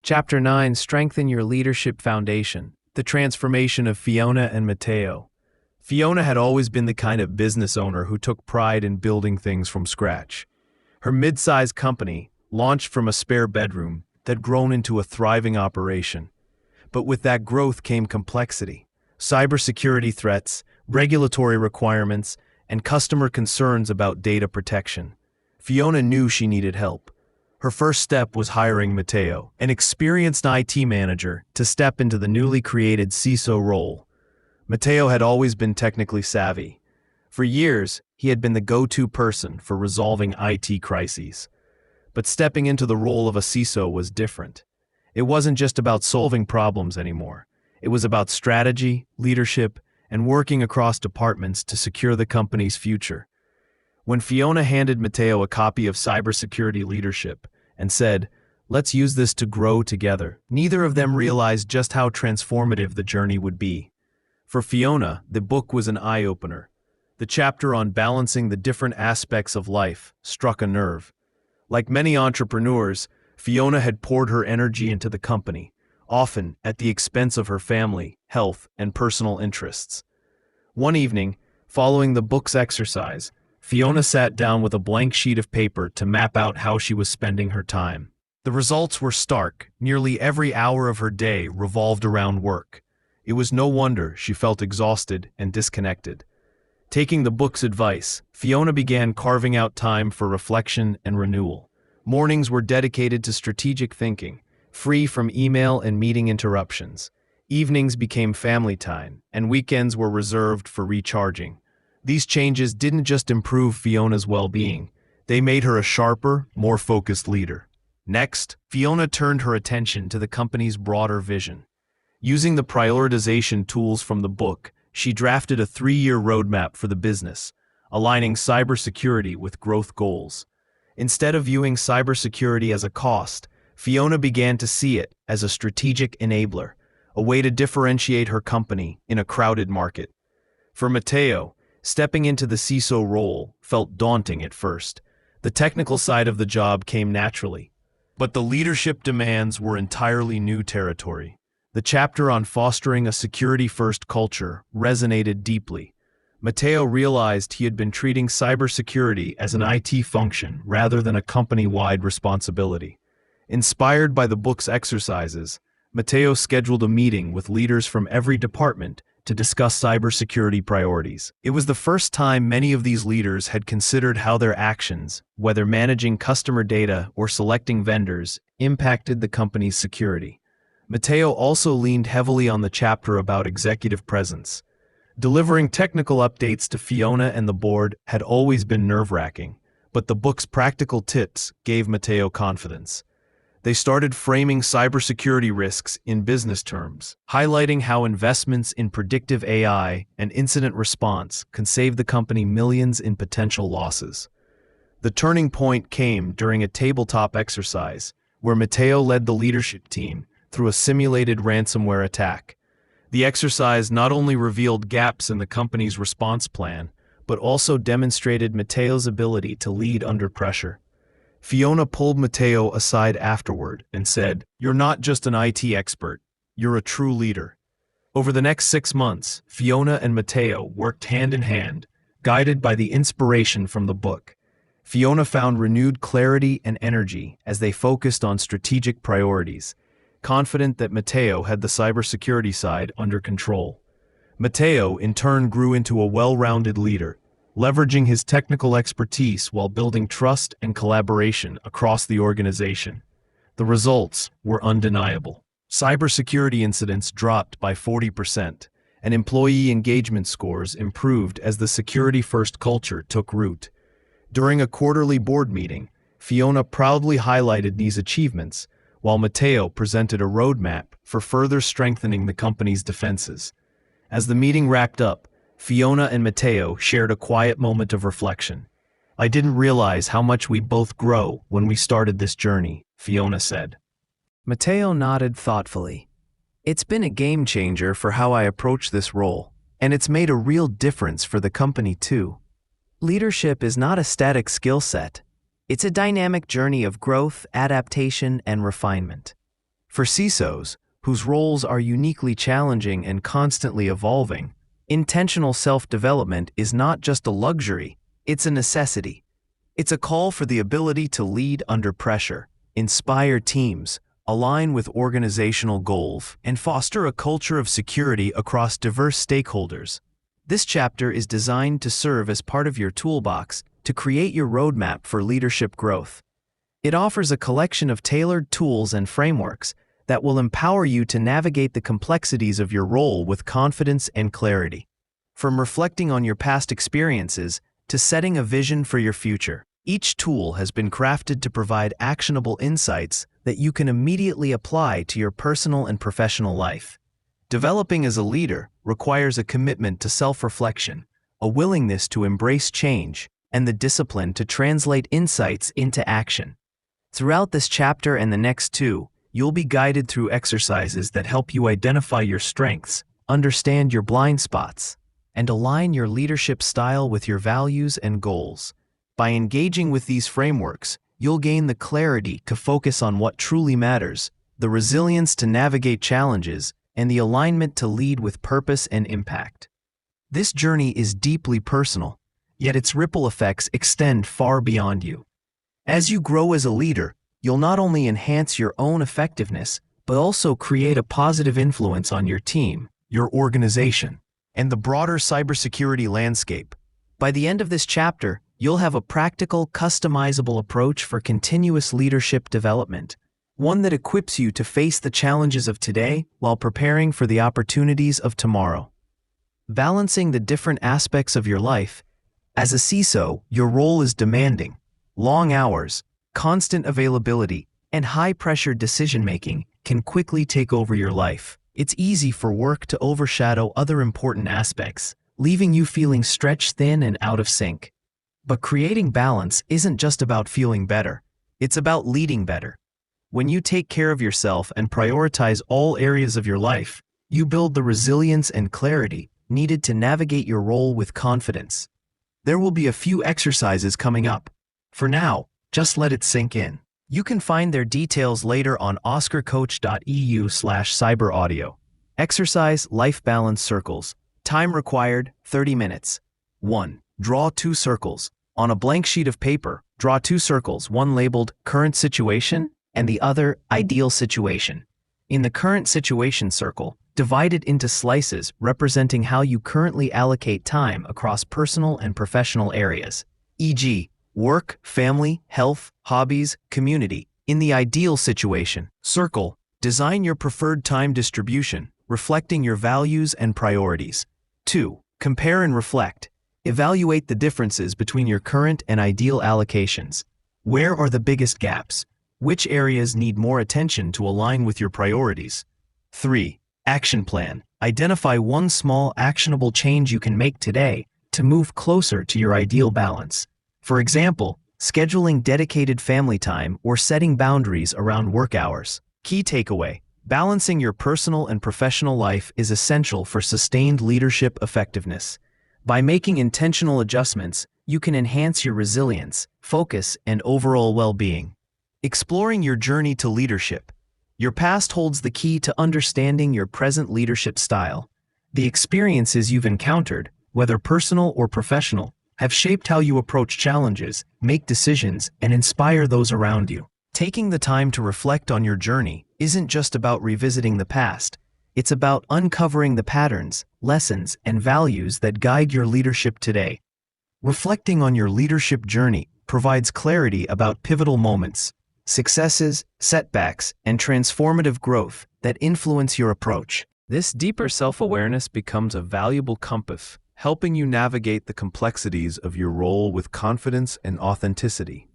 Chapter 9: Strengthen Your Leadership Foundation. The Transformation of Fiona and Matteo. Fiona had always been the kind of business owner who took pride in building things from scratch. Her mid-sized company, launched from a spare bedroom, had grown into a thriving operation. But with that growth came complexity: cybersecurity threats, regulatory requirements, and customer concerns about data protection. Fiona knew she needed help. Her first step was hiring Matteo, an experienced IT manager, to step into the newly created CISO role. Matteo had always been technically savvy. For years, he had been the go-to person for resolving IT crises. But stepping into the role of a CISO was different. It wasn't just about solving problems anymore. It was about strategy, leadership, and working across departments to secure the company's future. When Fiona handed Matteo a copy of Cybersecurity Leadership and said, "Let's use this to grow together," neither of them realized just how transformative the journey would be. For Fiona, the book was an eye-opener. The chapter on balancing the different aspects of life struck a nerve. Like many entrepreneurs, Fiona had poured her energy into the company, often at the expense of her family, health, and personal interests. One evening, following the book's exercise, Fiona sat down with a blank sheet of paper to map out how she was spending her time. The results were stark. Nearly every hour of her day revolved around work. It was no wonder she felt exhausted and disconnected. Taking the book's advice, Fiona began carving out time for reflection and renewal. Mornings were dedicated to strategic thinking, free from email and meeting interruptions. Evenings became family time, and weekends were reserved for recharging. These changes didn't just improve Fiona's well-being, they made her a sharper, more focused leader. Next, Fiona turned her attention to the company's broader vision. Using the prioritization tools from the book, she drafted a 3-year roadmap for the business, aligning cybersecurity with growth goals. Instead of viewing cybersecurity as a cost, Fiona began to see it as a strategic enabler, a way to differentiate her company in a crowded market. For Matteo, stepping into the CISO role felt daunting at first. The technical side of the job came naturally, but the leadership demands were entirely new territory. The chapter on fostering a security-first culture resonated deeply. Matteo realized he had been treating cybersecurity as an IT function rather than a company-wide responsibility. Inspired by the book's exercises, Matteo scheduled a meeting with leaders from every department to discuss cybersecurity priorities. It was the first time many of these leaders had considered how their actions, whether managing customer data or selecting vendors, impacted the company's security. Matteo also leaned heavily on the chapter about executive presence. Delivering technical updates to Fiona and the board had always been nerve-wracking, but the book's practical tips gave Matteo confidence. They started framing cybersecurity risks in business terms, highlighting how investments in predictive AI and incident response can save the company millions in potential losses. The turning point came during a tabletop exercise, where Matteo led the leadership team through a simulated ransomware attack. The exercise not only revealed gaps in the company's response plan, but also demonstrated Matteo's ability to lead under pressure. Fiona pulled Matteo aside afterward and said, "You're not just an IT expert, you're a true leader." Over the next 6 months, Fiona and Matteo worked hand in hand, guided by the inspiration from the book. Fiona found renewed clarity and energy as they focused on strategic priorities, confident that Matteo had the cybersecurity side under control. Matteo, in turn, grew into a well-rounded leader, leveraging his technical expertise while building trust and collaboration across the organization. The results were undeniable. Cybersecurity incidents dropped by 40%, and employee engagement scores improved as the security-first culture took root. During a quarterly board meeting, Fiona proudly highlighted these achievements, while Matteo presented a roadmap for further strengthening the company's defenses. As the meeting wrapped up, Fiona and Matteo shared a quiet moment of reflection. "I didn't realize how much we both grow when we started this journey," Fiona said. Matteo nodded thoughtfully. "It's been a game changer for how I approach this role, and it's made a real difference for the company too. Leadership is not a static skill set. It's a dynamic journey of growth, adaptation, and refinement." For CISOs, whose roles are uniquely challenging and constantly evolving, intentional self-development is not just a luxury, it's a necessity. It's a call for the ability to lead under pressure, inspire teams, align with organizational goals, and foster a culture of security across diverse stakeholders. This chapter is designed to serve as part of your toolbox to create your roadmap for leadership growth. It offers a collection of tailored tools and frameworks that will empower you to navigate the complexities of your role with confidence and clarity. From reflecting on your past experiences to setting a vision for your future, each tool has been crafted to provide actionable insights that you can immediately apply to your personal and professional life. Developing as a leader requires a commitment to self-reflection, a willingness to embrace change, and the discipline to translate insights into action. Throughout this chapter and the next two, you'll be guided through exercises that help you identify your strengths, understand your blind spots, and align your leadership style with your values and goals. By engaging with these frameworks, you'll gain the clarity to focus on what truly matters, the resilience to navigate challenges, and the alignment to lead with purpose and impact. This journey is deeply personal, yet its ripple effects extend far beyond you. As you grow as a leader, you'll not only enhance your own effectiveness, but also create a positive influence on your team, your organization, and the broader cybersecurity landscape. By the end of this chapter, you'll have a practical, customizable approach for continuous leadership development, one that equips you to face the challenges of today while preparing for the opportunities of tomorrow. Balancing the different aspects of your life. As a CISO, your role is demanding. Long hours, constant availability, and high-pressure decision-making can quickly take over your life. It's easy for work to overshadow other important aspects, leaving you feeling stretched thin and out of sync. But creating balance isn't just about feeling better, it's about leading better. When you take care of yourself and prioritize all areas of your life, you build the resilience and clarity needed to navigate your role with confidence. There will be a few exercises coming up. For now, just let it sink in. You can find their details later on oscarcoach.eu/cyberaudio. Exercise Life Balance Circles. Time required, 30 minutes. 1. Draw 2 circles. On a blank sheet of paper, draw 2 circles, one labeled Current Situation and the other Ideal Situation. In the Current Situation circle, divide it into slices representing how you currently allocate time across personal and professional areas, e.g., work, family, health, hobbies, community. In the Ideal Situation circle, design your preferred time distribution, reflecting your values and priorities. 2. Compare and reflect. Evaluate the differences between your current and ideal allocations. Where are the biggest gaps? Which areas need more attention to align with your priorities? 3. Action plan. Identify one small actionable change you can make today to move closer to your ideal balance. For example, scheduling dedicated family time or setting boundaries around work hours. Key takeaway: balancing your personal and professional life is essential for sustained leadership effectiveness. By making intentional adjustments, you can enhance your resilience, focus, and overall well-being. Exploring your journey to leadership. Your past holds the key to understanding your present leadership style. The experiences you've encountered, whether personal or professional, have shaped how you approach challenges, make decisions, and inspire those around you. Taking the time to reflect on your journey isn't just about revisiting the past. It's about uncovering the patterns, lessons, and values that guide your leadership today. Reflecting on your leadership journey provides clarity about pivotal moments, successes, setbacks, and transformative growth that influence your approach. This deeper self-awareness becomes a valuable compass, helping you navigate the complexities of your role with confidence and authenticity.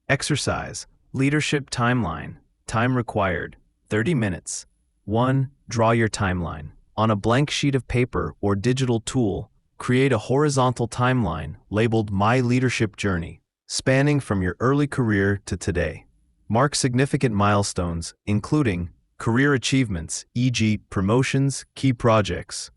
Exercise. Leadership timeline. Time required, 30 minutes. 1. Draw your timeline. On a blank sheet of paper or digital tool, create a horizontal timeline labeled My Leadership Journey, spanning from your early career to today. Mark significant milestones, including career achievements, e.g., promotions, key projects.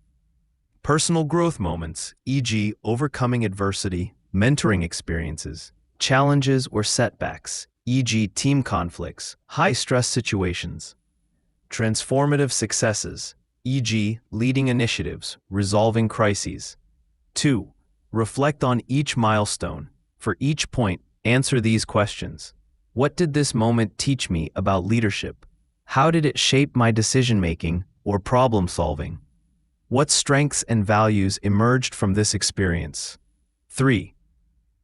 Personal growth moments, e.g., overcoming adversity, mentoring experiences. Challenges or setbacks, e.g., team conflicts, high-stress situations. Transformative successes, e.g., leading initiatives, resolving crises. 2. Reflect on each milestone. For each point, answer these questions. What did this moment teach me about leadership? How did it shape my decision-making or problem-solving? What strengths and values emerged from this experience? 3.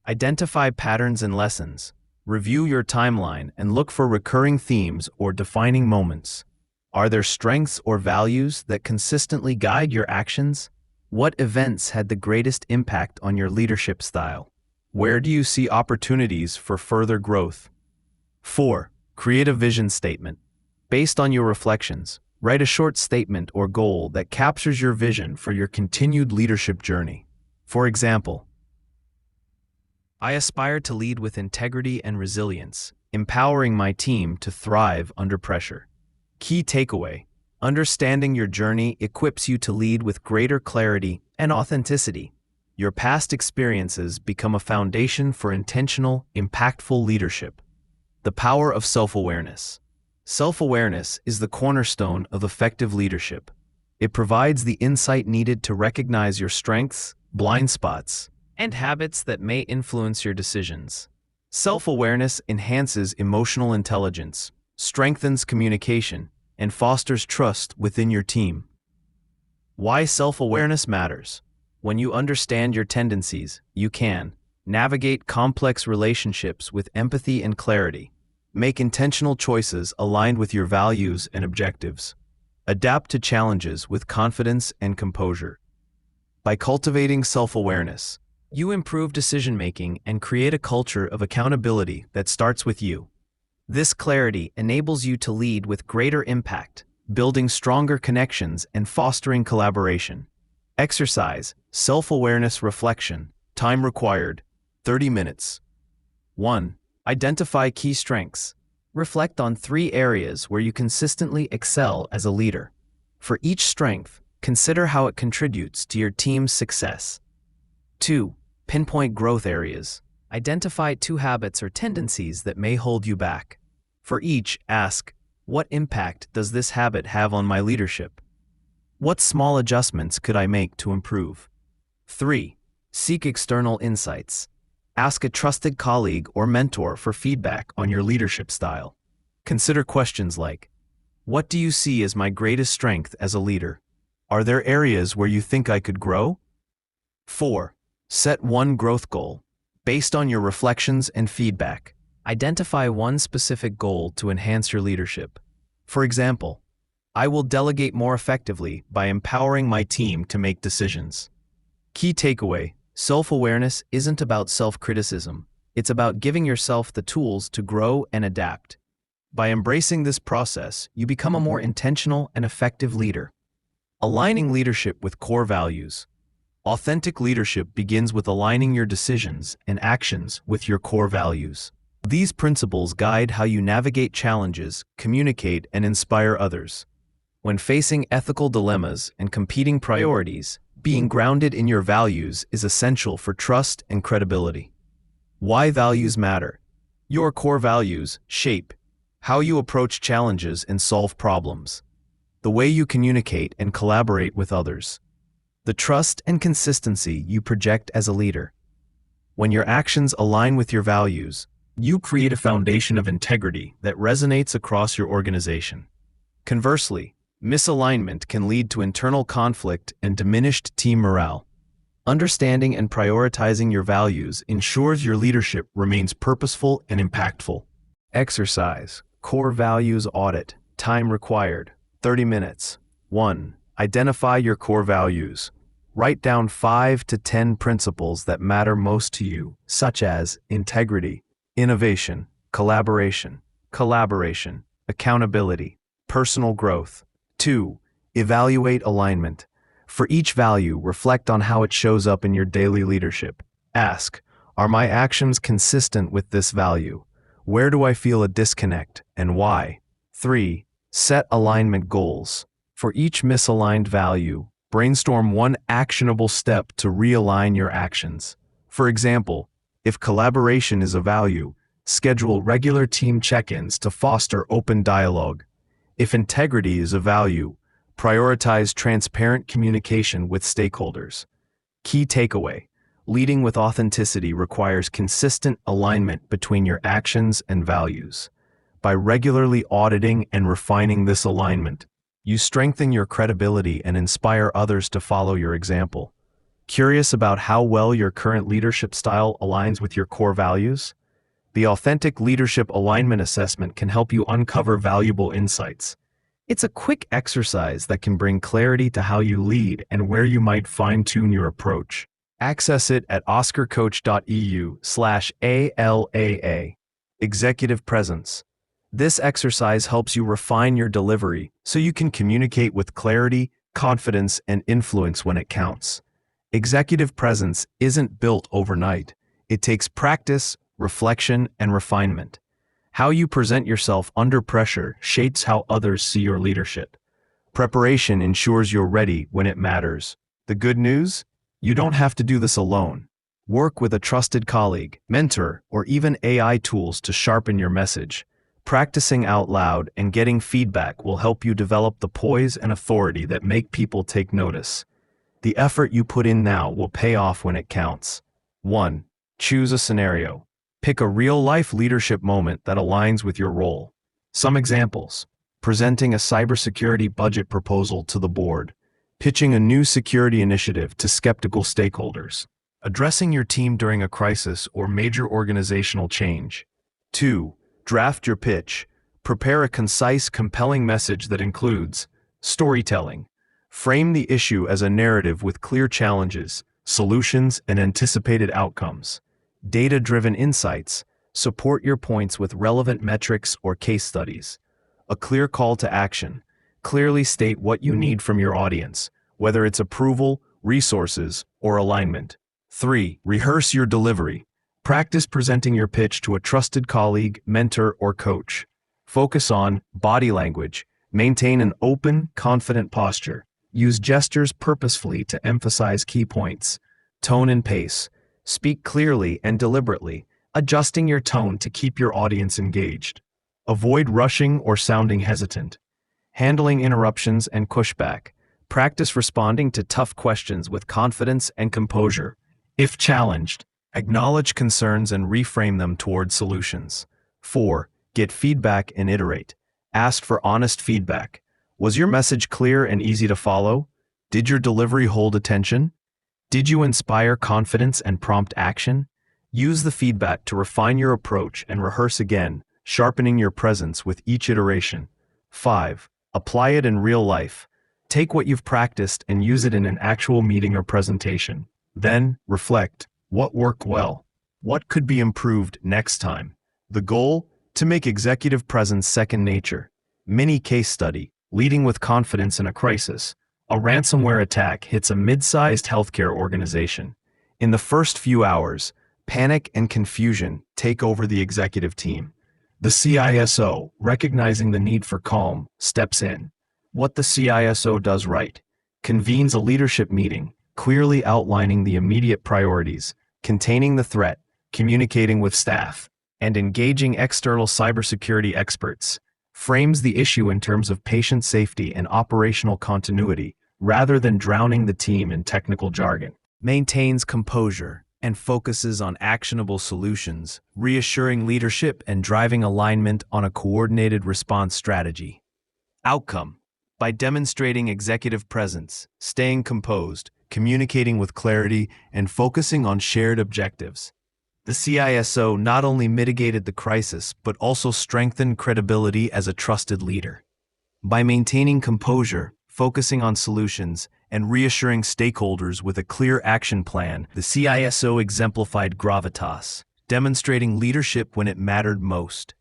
Identify patterns and lessons. Review your timeline and look for recurring themes or defining moments. Are there strengths or values that consistently guide your actions? What events had the greatest impact on your leadership style? Where do you see opportunities for further growth? 4. Create a vision statement. Based on your reflections, write a short statement or goal that captures your vision for your continued leadership journey. For example, I aspire to lead with integrity and resilience, empowering my team to thrive under pressure. Key takeaway: understanding your journey equips you to lead with greater clarity and authenticity. Your past experiences become a foundation for intentional, impactful leadership. The power of self-awareness. Self-awareness is the cornerstone of effective leadership. It provides the insight needed to recognize your strengths, blind spots, and habits that may influence your decisions. Self-awareness enhances emotional intelligence, strengthens communication, and fosters trust within your team. Why self-awareness matters. When you understand your tendencies, you can navigate complex relationships with empathy and clarity, make intentional choices aligned with your values and objectives, adapt to challenges with confidence and composure. By cultivating self-awareness, you improve decision-making and create a culture of accountability that starts with you. This clarity enables you to lead with greater impact, building stronger connections and fostering collaboration. Exercise, self-awareness reflection, time required, 30 minutes. 1. Identify key strengths. Reflect on 3 areas where you consistently excel as a leader. For each strength, consider how it contributes to your team's success. 2. Pinpoint growth areas. Identify 2 habits or tendencies that may hold you back. For each, ask, what impact does this habit have on my leadership? What small adjustments could I make to improve? 3. Seek external insights. Ask a trusted colleague or mentor for feedback on your leadership style. Consider questions like, what do you see as my greatest strength as a leader? Are there areas where you think I could grow? 4. Set one growth goal. Based on your reflections and feedback, identify one specific goal to enhance your leadership. For example, I will delegate more effectively by empowering my team to make decisions. Key takeaway: self-awareness isn't about self-criticism. It's about giving yourself the tools to grow and adapt. By embracing this process, you become a more intentional and effective leader. Aligning leadership with core values. Authentic leadership begins with aligning your decisions and actions with your core values. These principles guide how you navigate challenges, communicate, and inspire others. When facing ethical dilemmas and competing priorities, being grounded in your values is essential for trust and credibility. Why values matter. Your core values shape how you approach challenges and solve problems, the way you communicate and collaborate with others, the trust and consistency you project as a leader. When your actions align with your values, you create a foundation of integrity that resonates across your organization. Conversely, misalignment can lead to internal conflict and diminished team morale. Understanding and prioritizing your values ensures your leadership remains purposeful and impactful. Exercise, core values audit, time required, 30 minutes. 1. Identify your core values. Write down 5 to 10 principles that matter most to you, such as integrity, innovation, collaboration, accountability, personal growth. 2. Evaluate alignment. For each value, reflect on how it shows up in your daily leadership. Ask, are my actions consistent with this value? Where do I feel a disconnect, and why? 3. Set alignment goals. For each misaligned value, brainstorm one actionable step to realign your actions. For example, if collaboration is a value, schedule regular team check-ins to foster open dialogue. If integrity is a value, prioritize transparent communication with stakeholders. Key takeaway: leading with authenticity requires consistent alignment between your actions and values. By regularly auditing and refining this alignment, you strengthen your credibility and inspire others to follow your example. Curious about how well your current leadership style aligns with your core values? The Authentic Leadership Alignment Assessment can help you uncover valuable insights. It's a quick exercise that can bring clarity to how you lead and where you might fine-tune your approach. Access it at oscarcoach.eu/ALAA. Executive Presence. This exercise helps you refine your delivery so you can communicate with clarity, confidence, and influence when it counts. Executive presence isn't built overnight. It takes practice, reflection, and refinement. How you present yourself under pressure shapes how others see your leadership. Preparation ensures you're ready when it matters. The good news? You don't have to do this alone. Work with a trusted colleague, mentor, or even AI tools to sharpen your message. Practicing out loud and getting feedback will help you develop the poise and authority that make people take notice. The effort you put in now will pay off when it counts. 1. Choose a scenario. Pick a real-life leadership moment that aligns with your role. Some examples: presenting a cybersecurity budget proposal to the board, pitching a new security initiative to skeptical stakeholders, addressing your team during a crisis or major organizational change. 2. Draft your pitch. Prepare a concise, compelling message that includes storytelling. Frame the issue as a narrative with clear challenges, solutions, and anticipated outcomes. Data-driven insights. Support your points with relevant metrics or case studies. A clear call to action. Clearly state what you need from your audience, whether it's approval, resources, or alignment. 3. Rehearse your delivery. Practice presenting your pitch to a trusted colleague, mentor, or coach. Focus on body language. Maintain an open, confident posture. Use gestures purposefully to emphasize key points. Tone and pace. Speak clearly and deliberately, adjusting your tone to keep your audience engaged. Avoid rushing or sounding hesitant. Handling interruptions and pushback. Practice responding to tough questions with confidence and composure. If challenged, acknowledge concerns and reframe them toward solutions. 4. Get feedback and iterate. Ask for honest feedback. Was your message clear and easy to follow? Did your delivery hold attention? Did you inspire confidence and prompt action? Use the feedback to refine your approach and rehearse again, sharpening your presence with each iteration. 5. Apply it in real life. Take what you've practiced and use it in an actual meeting or presentation. Then, reflect. What worked well? What could be improved next time? The goal? To make executive presence second nature. Mini case study. Leading with confidence in a crisis. A ransomware attack hits a mid-sized healthcare organization. In the first few hours, panic and confusion take over the executive team. The CISO, recognizing the need for calm, steps in. What the CISO does right: convenes a leadership meeting, clearly outlining the immediate priorities, containing the threat, communicating with staff, and engaging external cybersecurity experts. Frames the issue in terms of patient safety and operational continuity, rather than drowning the team in technical jargon. Maintains composure and focuses on actionable solutions, reassuring leadership and driving alignment on a coordinated response strategy. Outcome: by demonstrating executive presence, staying composed, communicating with clarity, and focusing on shared objectives, the CISO not only mitigated the crisis, but also strengthened credibility as a trusted leader. By maintaining composure, focusing on solutions, and reassuring stakeholders with a clear action plan, the CISO exemplified gravitas, demonstrating leadership when it mattered most.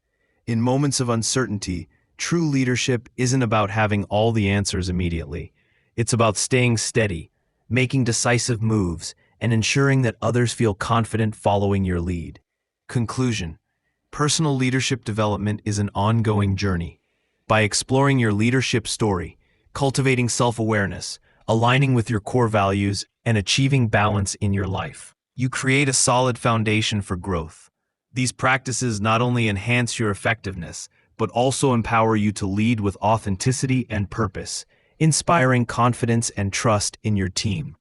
In moments of uncertainty, true leadership isn't about having all the answers immediately. It's about staying steady, making decisive moves, and ensuring that others feel confident following your lead. Conclusion: personal leadership development is an ongoing journey. By exploring your leadership story, cultivating self-awareness, aligning with your core values, and achieving balance in your life, you create a solid foundation for growth. These practices not only enhance your effectiveness, but also empower you to lead with authenticity and purpose, inspiring confidence and trust in your team.